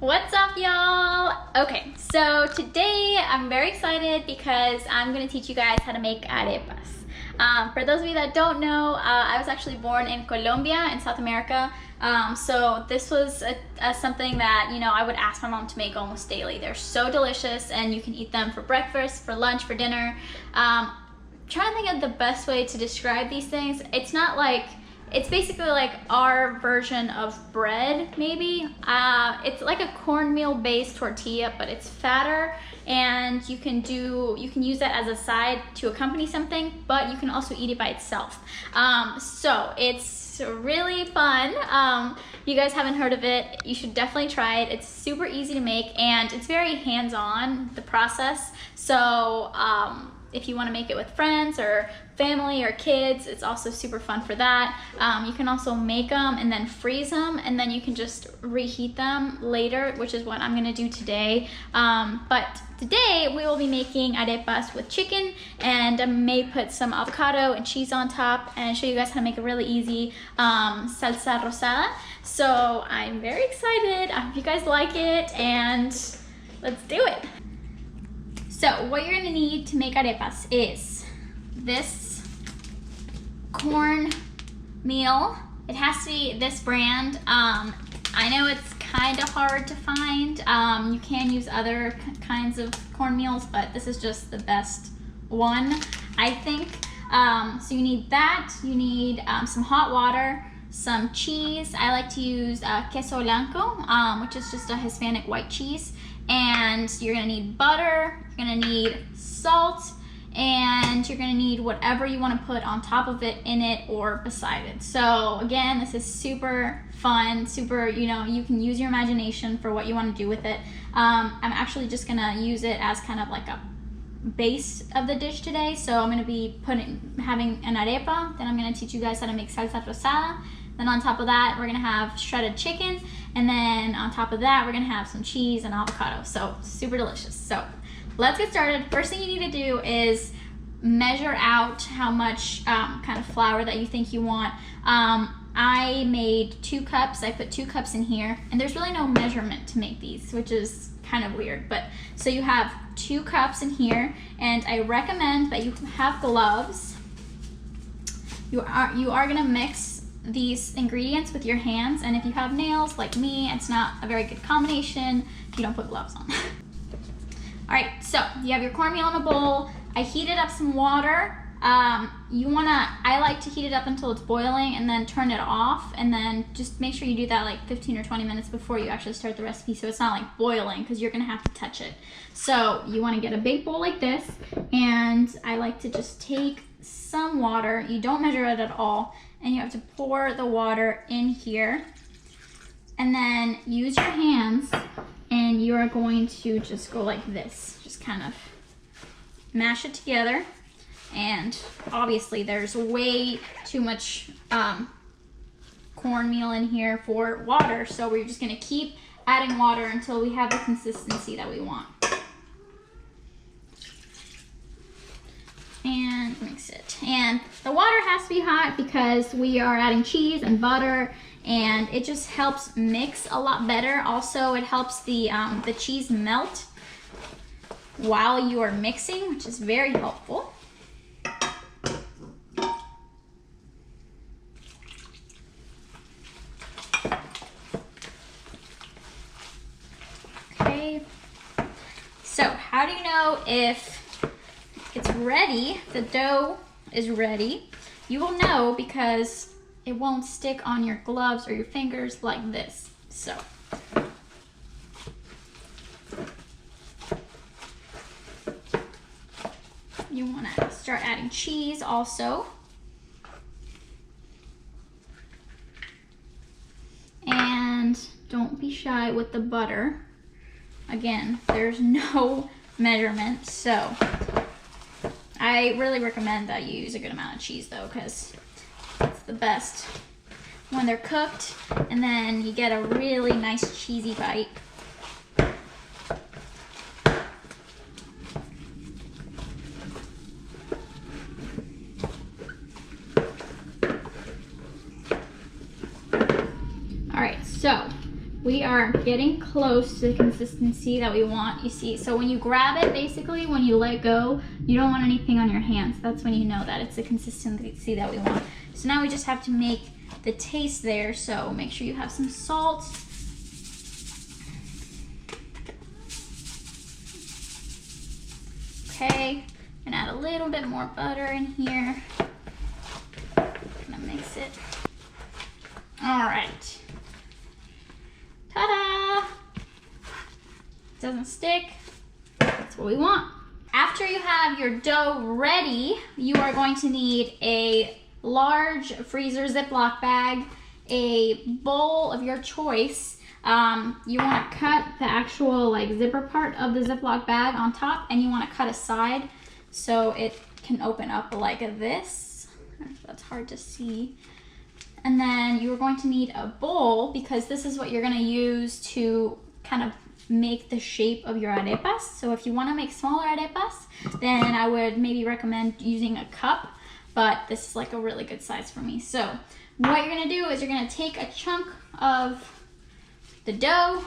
What's up, y'all? Okay, so today I'm very excited because I'm gonna teach you guys how to make arepas. For those of you that don't know, I was actually born in Colombia in South America. So this was something that, you know, I would ask my mom to make almost daily. They're so delicious and you can eat them for breakfast, for lunch, for dinner. Trying to think of the best way to describe these things. It's basically like our version of bread, maybe. It's like a cornmeal based tortilla, but it's fatter, and you can use that as a side to accompany something, but you can also eat it by itself. So it's really fun. You guys haven't heard of it, you should definitely try it. It's super easy to make and it's very hands-on, the process. So if you want to make it with friends or family or kids, it's also super fun for that. You can also make them and then freeze them, and then you can just reheat them later, which is what I'm gonna do today. But today we will be making arepas with chicken, and I may put some avocado and cheese on top and show you guys how to make a really easy salsa rosada. So I'm very excited. I hope you guys like it, and let's do it. So what you're gonna need to make arepas is this corn meal. It has to be this brand. I know it's kind of hard to find. You can use other kinds of cornmeals, but this is just the best one, I think. So you need that. You need some hot water, some cheese. I like to use Queso blanco, which is just a Hispanic white cheese. And you're gonna need butter, you're gonna need salt, and you're gonna need whatever you wanna put on top of it, in it, or beside it. So again, this is super fun, super, you know, you can use your imagination for what you wanna do with it. I'm actually just gonna use it as kind of like a base of the dish today. So I'm gonna be having an arepa, then I'm gonna teach you guys how to make salsa rosada. Then on top of that, we're gonna have shredded chicken. And then on top of that, we're gonna have some cheese and avocado. So super delicious. So let's get started. First thing you need to do is measure out how much kind of flour that you think you want. I made 2 cups. I put 2 cups in here. And there's really no measurement to make these, which is kind of weird. But so you have 2 cups in here. And I recommend that you have gloves. You are gonna mix these ingredients with your hands, and if you have nails like me, it's not a very good combination if you don't put gloves on. All right, so you have your cornmeal in a bowl. I heated up some water. I like to heat it up until it's boiling and then turn it off, and then just make sure you do that like 15 or 20 minutes before you actually start the recipe, so it's not like boiling, because you're gonna have to touch it. So you want to get a big bowl like this, and I like to just take some water. You don't measure it at all, and you have to pour the water in here, and then use your hands, and you are going to just go like this, just kind of mash it together. And obviously there's way too much cornmeal in here for water, so we're just gonna keep adding water until we have the consistency that we want. And mix it. And the water has to be hot because we are adding cheese and butter, and it just helps mix a lot better. Also, it helps the cheese melt while you are mixing, which is very helpful. Okay. So, how do you know if it's ready, the dough is ready? You will know because it won't stick on your gloves or your fingers like this. So you want to start adding cheese also. And don't be shy with the butter. Again, there's no measurement, so I really recommend that you use a good amount of cheese though, because it's the best when they're cooked, and then you get a really nice cheesy bite. All right, so we are are getting close to the consistency that we want. You see, so when you grab it, basically, when you let go, you don't want anything on your hands. That's when you know that it's the consistency that we want. So now we just have to make the taste there. So make sure you have some salt. Okay, and add a little bit more butter in here. Gonna mix it. All right. Ta-da! Doesn't stick. That's what we want. After you have your dough ready, you are going to need a large freezer Ziploc bag, a bowl of your choice. You want to cut the actual like zipper part of the Ziploc bag on top, and you want to cut a side so it can open up like this. That's hard to see. And then you're going to need a bowl, because this is what you're going to use to kind of make the shape of your arepas. So if you want to make smaller arepas, then I would maybe recommend using a cup, but this is like a really good size for me. So what you're going to do is you're going to take a chunk of the dough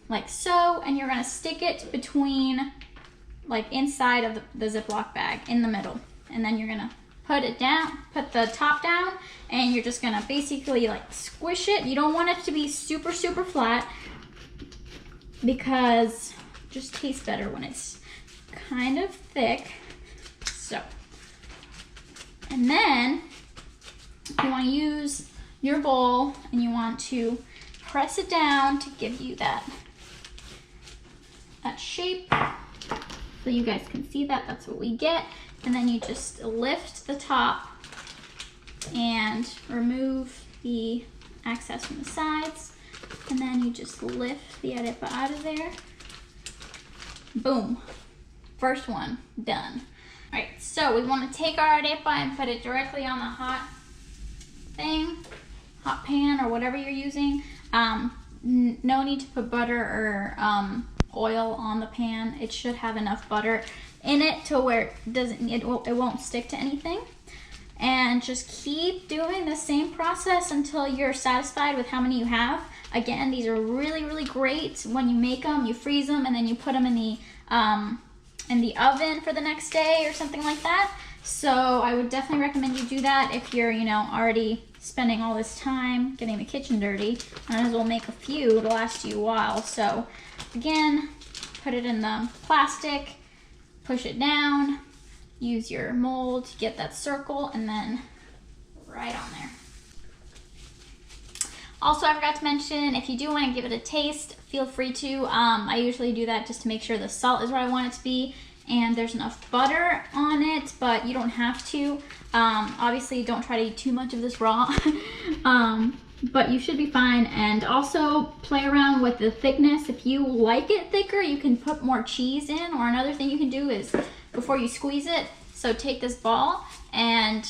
like so, and you're going to stick it between, like inside of the Ziploc bag in the middle, and then you're going to put it down, put the top down, and you're just gonna basically like squish it. You don't want it to be super, super flat, because it just tastes better when it's kind of thick. So, and then you want to use your bowl and you want to press it down to give you that shape. So you guys can see that, that's what we get. And then you just lift the top and remove the excess from the sides. And then you just lift the arepa out of there. Boom. First one done. All right, so we want to take our arepa and put it directly on the hot pan or whatever you're using. No need to put butter or oil on the pan. It should have enough butter in it to where it won't stick to anything. And just keep doing the same process until you're satisfied with how many you have. Again, these are really, really great when you make them. You freeze them and then you put them in the oven for the next day or something like that. So I would definitely recommend you do that if you're, already spending all this time getting the kitchen dirty. Might as well make a few to last you a while. So again, put it in the plastic, push it down, use your mold to get that circle, and then right on there. Also, I forgot to mention, if you do want to give it a taste, feel free to. I usually do that just to make sure the salt is where I want it to be and there's enough butter on it, but you don't have to. Obviously, don't try to eat too much of this raw, but you should be fine. And also play around with the thickness. If you like it thicker, you can put more cheese in, or another thing you can do is before you squeeze it, so take this ball and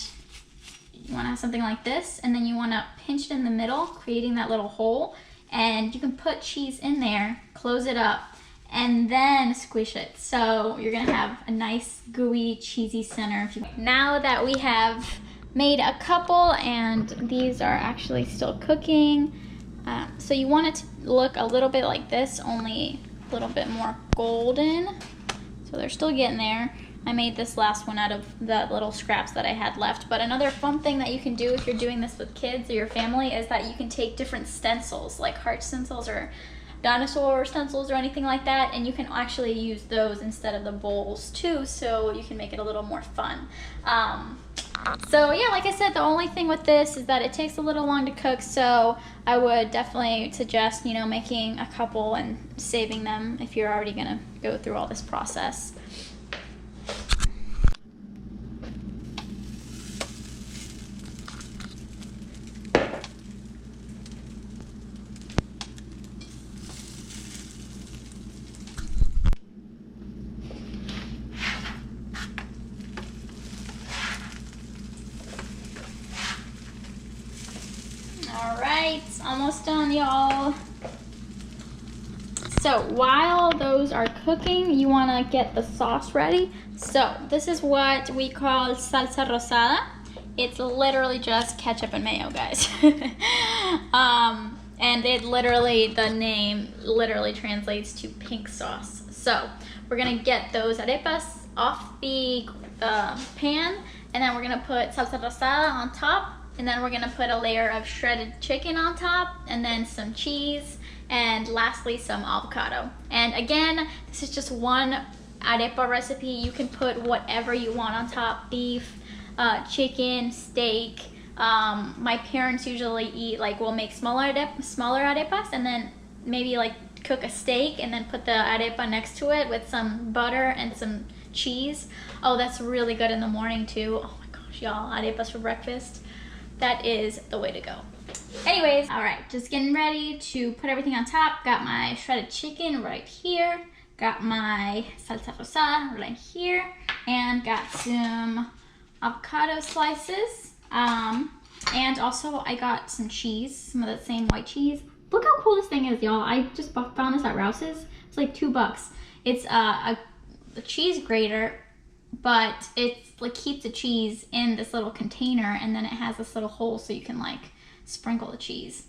you want to have something like this, and then you want to pinch it in the middle, creating that little hole, and you can put cheese in there, close it up, and then squish it. So you're gonna have a nice gooey cheesy center. Now that we have made a couple, and these are actually still cooking, so you want it to look a little bit like this, only a little bit more golden. So they're still getting there. I made this last one out of the little scraps that I had left. But another fun thing that you can do if you're doing this with kids or your family is that you can take different stencils, like heart stencils or dinosaur stencils or anything like that, and you can actually use those instead of the bowls too, so you can make it a little more fun. So yeah, like I said, the only thing with this is that it takes a little long to cook, so I would definitely suggest, making a couple and saving them if you're already gonna go through all this process. Alright, almost done, y'all. So while those are cooking, you want to get the sauce ready. So this is what we call salsa rosada. It's literally just ketchup and mayo, guys. And it literally, the name literally translates to pink sauce. So we're gonna get those arepas off the pan, and then we're gonna put salsa rosada on top, and then we're gonna put a layer of shredded chicken on top, and then some cheese, and lastly some avocado. And again, this is just one arepa recipe. You can put whatever you want on top: beef, chicken, steak. My parents usually eat, like, we'll make smaller arepas and then maybe like cook a steak and then put the arepa next to it with some butter and some cheese. Oh, that's really good in the morning too. Oh my gosh, y'all, arepas for breakfast. That is the way to go. Anyways, all right, just getting ready to put everything on top. Got my shredded chicken right here. Got my salsa rosada right here. And got some avocado slices. And also I got some cheese, some of that same white cheese. Look how cool this thing is, y'all. I just found this at Rouse's. It's like $2. It's a cheese grater, but it's like keeps the cheese in this little container, and then it has this little hole so you can like sprinkle the cheese.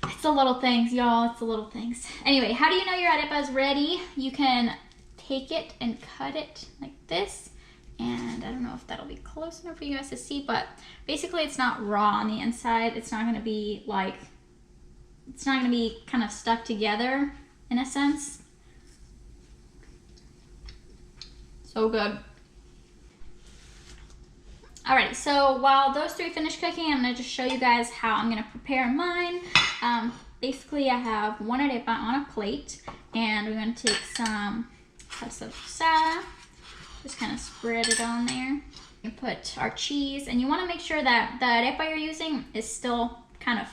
It's the little things, y'all. It's the little things. Anyway, how do you know your arepa is ready? You can take it and cut it like this. And I don't know if that'll be close enough for you guys to see, but basically it's not raw on the inside. It's not gonna be like, it's not gonna be kind of stuck together in a sense. So good. Alrighty, so while those three finish cooking, I'm gonna just show you guys how I'm gonna prepare mine. Basically I have one arepa on a plate, and we're gonna take some salsa rosada. Just kind of spread it on there. You put our cheese, and you want to make sure that the arepa you're using is still kind of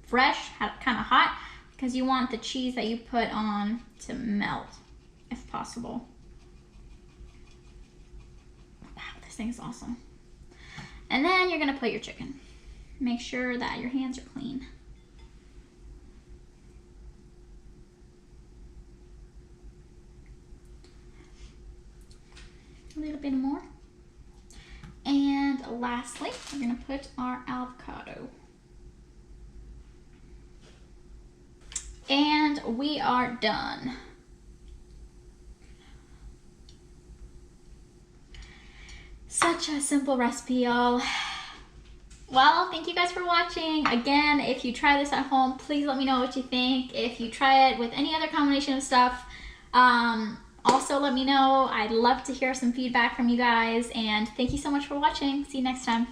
fresh, kind of hot, because you want the cheese that you put on to melt, if possible. Wow, this thing is awesome. And then you're gonna put your chicken. Make sure that your hands are clean. A little bit more. And lastly, we're gonna put our avocado. And we are done. Such a simple recipe, y'all. Well, thank you guys for watching. Again, if you try this at home, please let me know what you think. If you try it with any other combination of stuff, also let me know. I'd love to hear some feedback from you guys, and thank you so much for watching. See you next time.